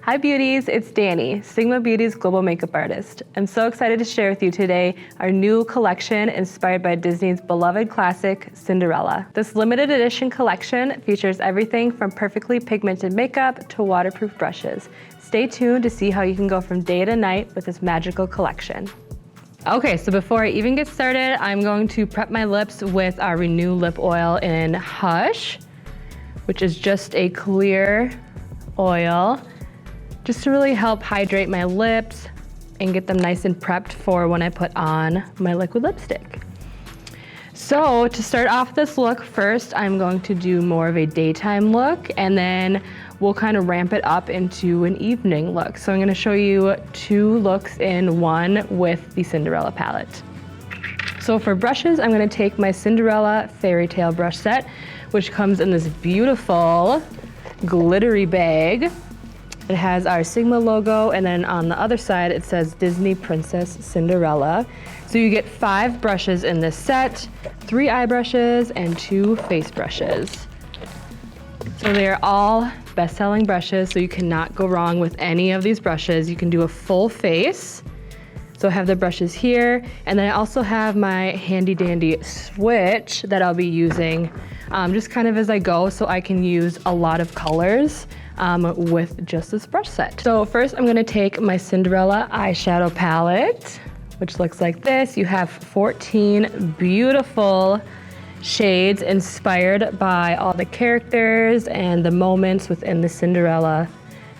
Hi beauties, it's Dani, Sigma Beauty's global makeup artist. I'm so excited to share with you today our new collection inspired by Disney's beloved classic, Cinderella. This limited edition collection features everything from perfectly pigmented makeup to waterproof brushes. Stay tuned to see how you can go from day to night with this magical collection. Okay, so before I even get started, I'm going to prep my lips with our Renew Lip Oil in Hush, which is just a clear oil, just to really help hydrate my lips and get them nice and prepped for when I put on my liquid lipstick. So to start off this look, first I'm going to do more of a daytime look, and then we'll kind of ramp it up into an evening look. So I'm gonna show you two looks in one with the Cinderella palette. So for brushes, I'm gonna take my Cinderella Fairytale brush set, which comes in this beautiful glittery bag. It has our Sigma logo, and then on the other side it says Disney Princess Cinderella. So you get 5 brushes in this set, 3 eye brushes and 2 face brushes. So they are all best-selling brushes, so you cannot go wrong with any of these brushes. You can do a full face. So I have the brushes here, and then I also have my handy dandy switch that I'll be using just kind of as I go, so I can use a lot of colors with just this brush set. So first I'm gonna take my Cinderella eyeshadow palette, which looks like this. You have 14 beautiful shades inspired by all the characters and the moments within the Cinderella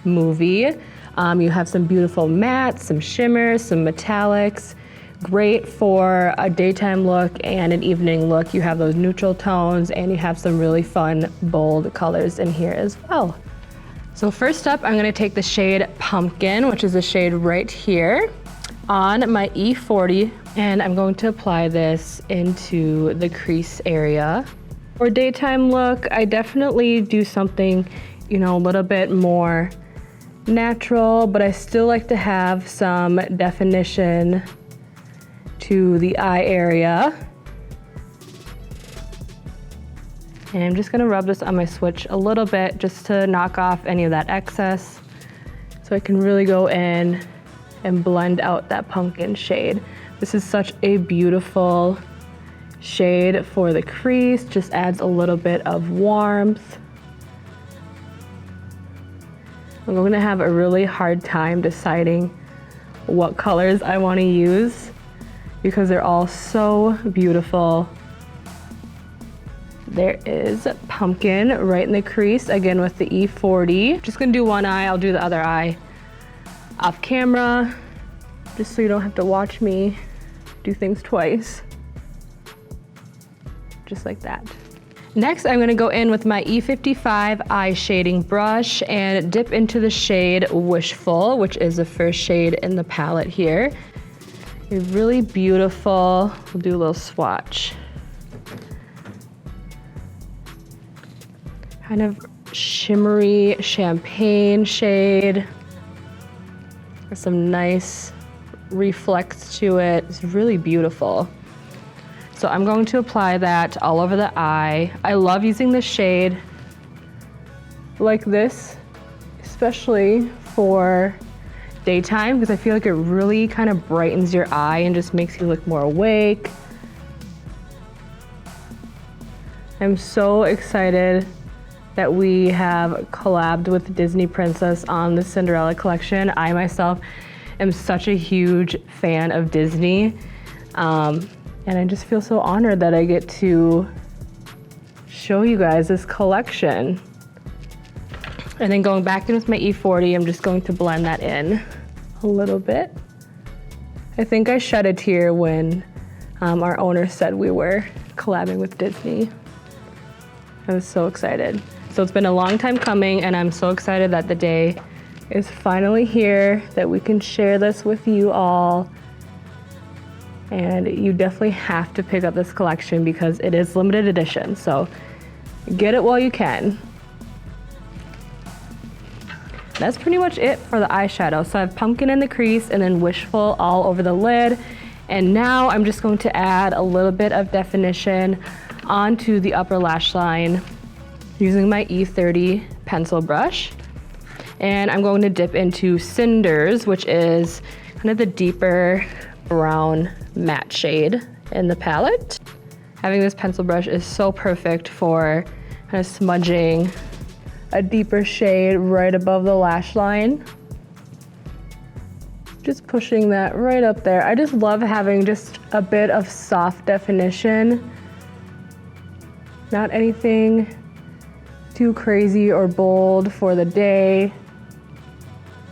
movie. You have some beautiful mattes, some shimmers, some metallics. Great for a daytime look and an evening look. You have those neutral tones, and you have some really fun, bold colors in here as well. So first up, I'm gonna take the shade Pumpkin, which is the shade right here, on my E40, and I'm going to apply this into the crease area. For daytime look, I definitely do something, a little bit more natural, but I still like to have some definition to the eye area. And I'm just gonna rub this on my switch a little bit just to knock off any of that excess, so I can really go in and blend out that pumpkin shade. This is such a beautiful shade for the crease, just adds a little bit of warmth. I'm going to have a really hard time deciding what colors I want to use because they're all so beautiful. There is Pumpkin right in the crease, again with the E40. Just gonna do one eye, I'll do the other eye off camera, just so you don't have to watch me do things twice. Just like that. Next, I'm gonna go in with my E55 eye shading brush and dip into the shade Wishful, which is the first shade in the palette here. It's really beautiful. We'll do a little swatch. Kind of shimmery champagne shade. There's some nice reflex to it. It's really beautiful. So I'm going to apply that all over the eye. I love using this shade like this, especially for daytime, because I feel like it really kind of brightens your eye and just makes you look more awake. I'm so excited that we have collabed with Disney Princess on the Cinderella collection. I myself am such a huge fan of Disney. And I just feel so honored that I get to show you guys this collection. And then going back in with my E40, I'm just going to blend that in a little bit. I think I shed a tear when our owner said we were collabing with Disney. I was so excited. So it's been a long time coming, and I'm so excited that the day is finally here, that we can share this with you all. And you definitely have to pick up this collection because it is limited edition, so get it while you can. That's pretty much it for the eyeshadow. So I have Pumpkin in the crease and then Wishful all over the lid. And now I'm just going to add a little bit of definition onto the upper lash line using my E30 pencil brush. And I'm going to dip into Cinders, which is kind of the deeper brown matte shade in the palette. Having this pencil brush is so perfect for kind of smudging a deeper shade right above the lash line. Just pushing that right up there. I just love having just a bit of soft definition. Not anything too crazy or bold for the day.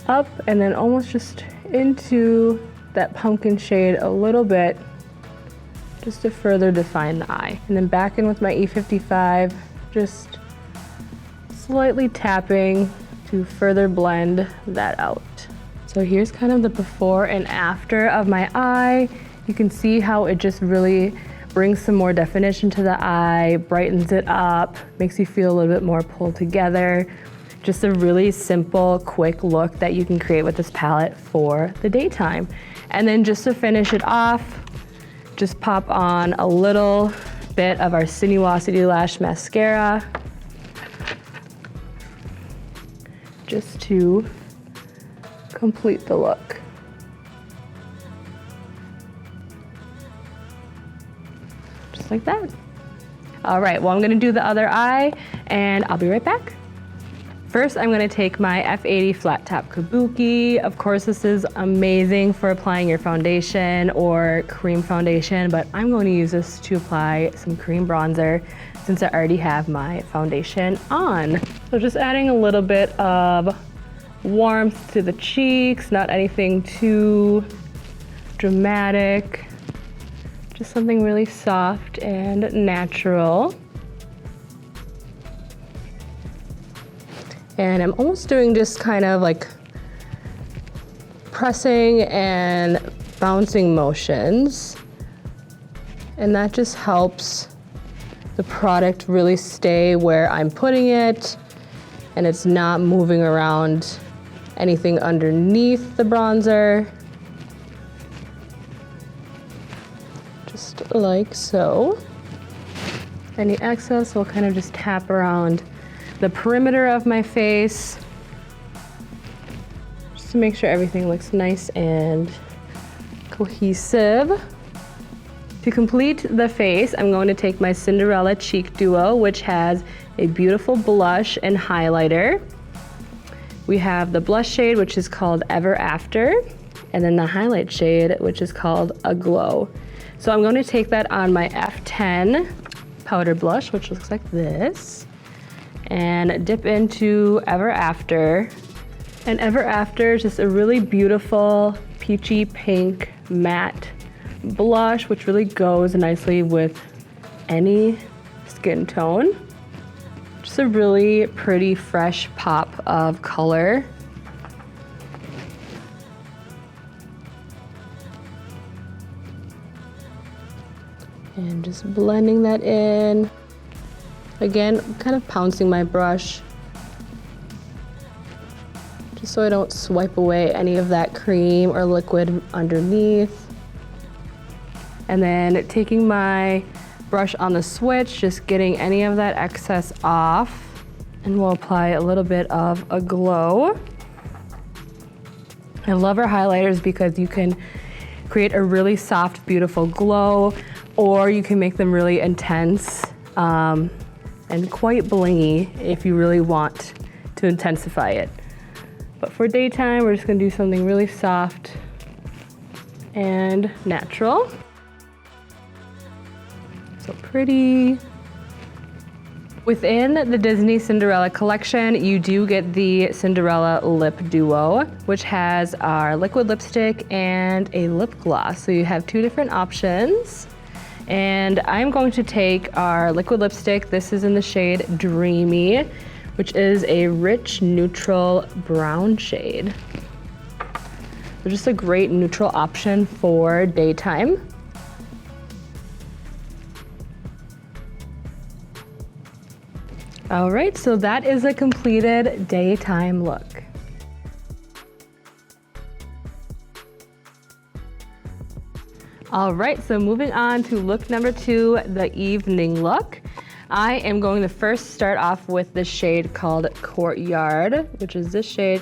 Up and then almost just into that pumpkin shade a little bit, just to further define the eye. And then back in with my E55, just slightly tapping to further blend that out. So here's kind of the before and after of my eye. You can see how it just really brings some more definition to the eye, brightens it up, makes you feel a little bit more pulled together. Just a really simple, quick look that you can create with this palette for the daytime. And then just to finish it off, just pop on a little bit of our Sinuosity Lash Mascara, just to complete the look. Just like that. All right, well, I'm gonna do the other eye and I'll be right back. First, I'm gonna take my F80 Flat Top Kabuki. Of course, this is amazing for applying your foundation or cream foundation, but I'm going to use this to apply some cream bronzer since I already have my foundation on. So just adding a little bit of warmth to the cheeks, not anything too dramatic, just something really soft and natural. And I'm almost doing just kind of like pressing and bouncing motions. And that just helps the product really stay where I'm putting it, and it's not moving around anything underneath the bronzer. Just like so. Any excess will kind of just tap around the perimeter of my face, just to make sure everything looks nice and cohesive. To complete the face, I'm going to take my Cinderella Cheek Duo, which has a beautiful blush and highlighter. We have the blush shade, which is called Ever After, and then the highlight shade, which is called Aglow. So I'm going to take that on my F10 powder blush, which looks like this, and dip into Ever After. And Ever After is just a really beautiful peachy pink matte blush, which really goes nicely with any skin tone. Just a really pretty, fresh pop of color. And just blending that in. Again, kind of pouncing my brush, just so I don't swipe away any of that cream or liquid underneath. And then taking my brush on the switch, just getting any of that excess off, and we'll apply a little bit of a glow. I love our highlighters because you can create a really soft, beautiful glow, or you can make them really intense and quite blingy if you really want to intensify it. But for daytime, we're just gonna do something really soft and natural. So pretty. Within the Disney Cinderella Collection, you do get the Cinderella Lip Duo, which has our liquid lipstick and a lip gloss. So you have two different options. And I'm going to take our liquid lipstick. This is in the shade Dreamy, which is a rich neutral brown shade. So just a great neutral option for daytime. All right, so that is a completed daytime look. All right, so moving on to look number 2, the evening look. I am going to first start off with the shade called Courtyard, which is this shade,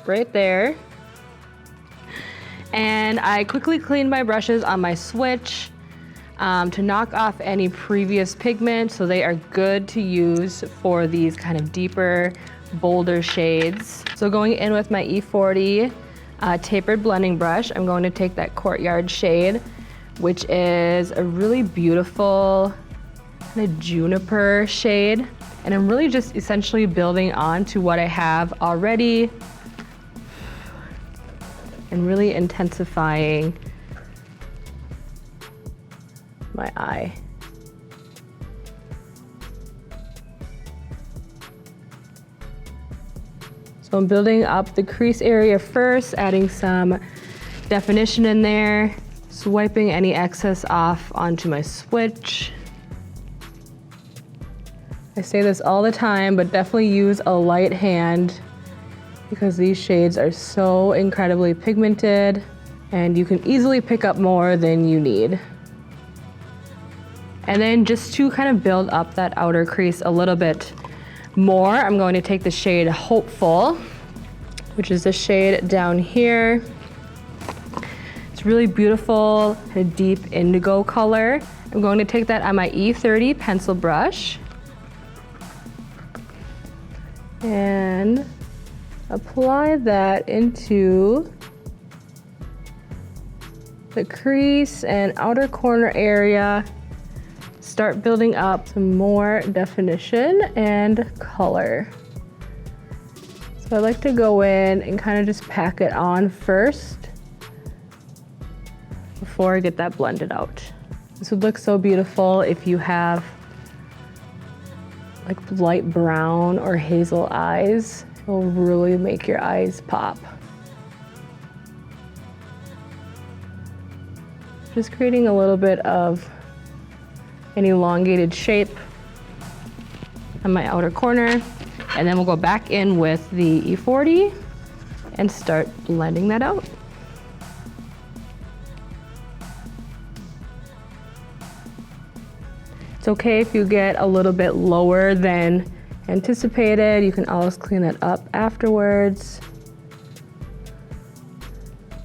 right there. And I quickly cleaned my brushes on my switch to knock off any previous pigment, so they are good to use for these kind of deeper, bolder shades. So going in with my E40 tapered blending brush, I'm going to take that Courtyard shade, which is a really beautiful kind of juniper shade. And I'm really just essentially building on to what I have already and really intensifying my eye. So I'm building up the crease area first, adding some definition in there, swiping any excess off onto my switch. I say this all the time, but definitely use a light hand because these shades are so incredibly pigmented and you can easily pick up more than you need. And then just to kind of build up that outer crease a little bit more, I'm going to take the shade Hopeful, which is the shade down here. It's really beautiful, kind of deep indigo color. I'm going to take that on my E30 pencil brush and apply that into the crease and outer corner area. Start building up some more definition and color. So I like to go in and kind of just pack it on first before I get that blended out. This would look so beautiful if you have like light brown or hazel eyes. It will really make your eyes pop. Just creating a little bit of an elongated shape on my outer corner. And then we'll go back in with the E40 and start blending that out. It's okay if you get a little bit lower than anticipated. You can always clean that up afterwards.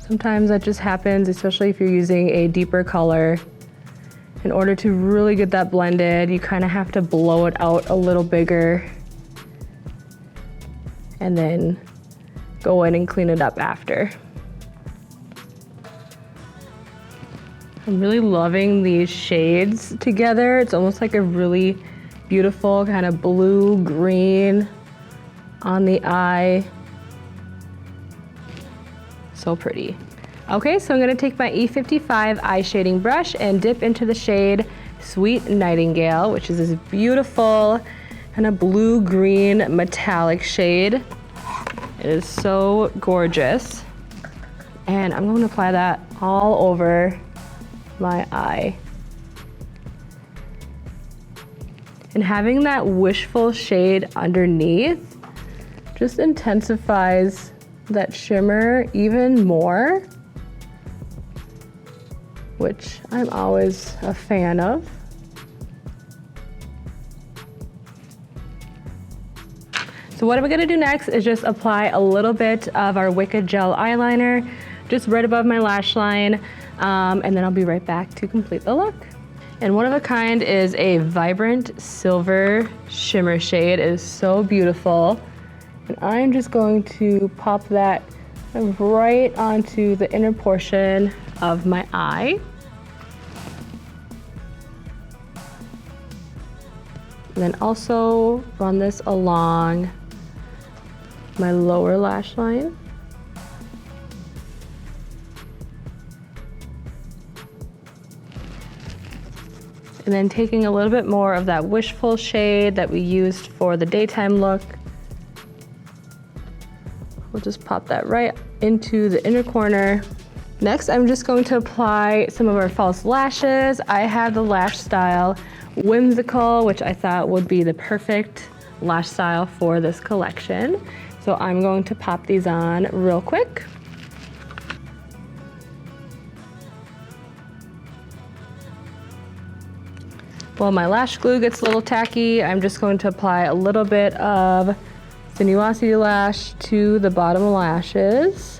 Sometimes that just happens, especially if you're using a deeper color. In order to really get that blended, you kind of have to blow it out a little bigger and then go in and clean it up after. I'm really loving these shades together. It's almost like a really beautiful kind of blue-green on the eye. So pretty. Okay, so I'm gonna take my E55 eye shading brush and dip into the shade Sweet Nightingale, which is this beautiful kind of blue-green metallic shade. It is so gorgeous. And I'm going to apply that all over my eye. And having that wishful shade underneath just intensifies that shimmer even more, which I'm always a fan of. So what I'm gonna do next is just apply a little bit of our Wicked Gel eyeliner just right above my lash line, and then I'll be right back to complete the look. And one of a kind is a vibrant silver shimmer shade. It is so beautiful. And I'm just going to pop that right onto the inner portion of my eye. And then also run this along my lower lash line. And then taking a little bit more of that wishful shade that we used for the daytime look, we'll just pop that right into the inner corner. Next, I'm just going to apply some of our false lashes. I have the lash style Whimsical, which I thought would be the perfect lash style for this collection. So I'm going to pop these on real quick. While my lash glue gets a little tacky, I'm just going to apply a little bit of Sinuosity Lash to the bottom lashes.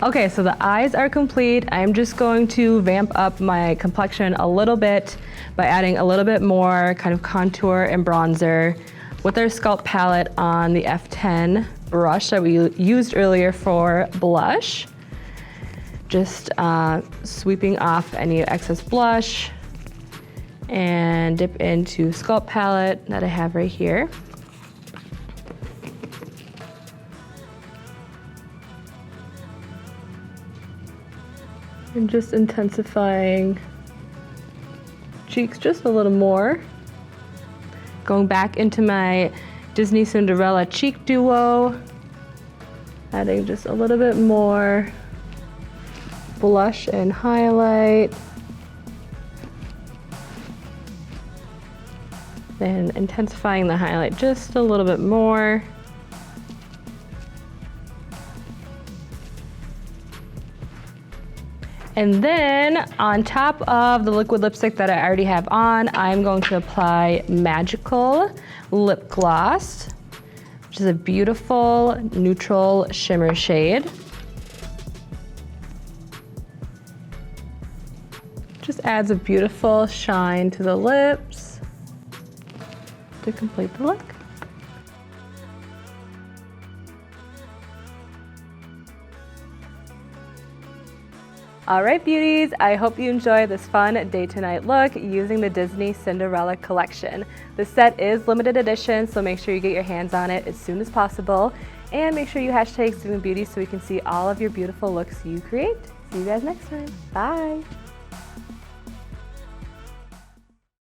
Okay, so the eyes are complete. I'm just going to vamp up my complexion a little bit by adding a little bit more kind of contour and bronzer with our Sculpt palette on the F10 brush that we used earlier for blush. Just sweeping off any excess blush and dip into Sculpt palette that I have right here. And just intensifying cheeks just a little more. Going back into my Disney Cinderella cheek duo, adding just a little bit more blush and highlight. Then intensifying the highlight just a little bit more. And then on top of the liquid lipstick that I already have on, I'm going to apply Magical Lip Gloss, which is a beautiful neutral shimmer shade. Just adds a beautiful shine to the lips to complete the look. All right, beauties, I hope you enjoy this fun day to night look using the Disney Cinderella Collection. The set is limited edition, so make sure you get your hands on it as soon as possible. And make sure you hashtag sigmabeauty so we can see all of your beautiful looks you create. See you guys next time. Bye.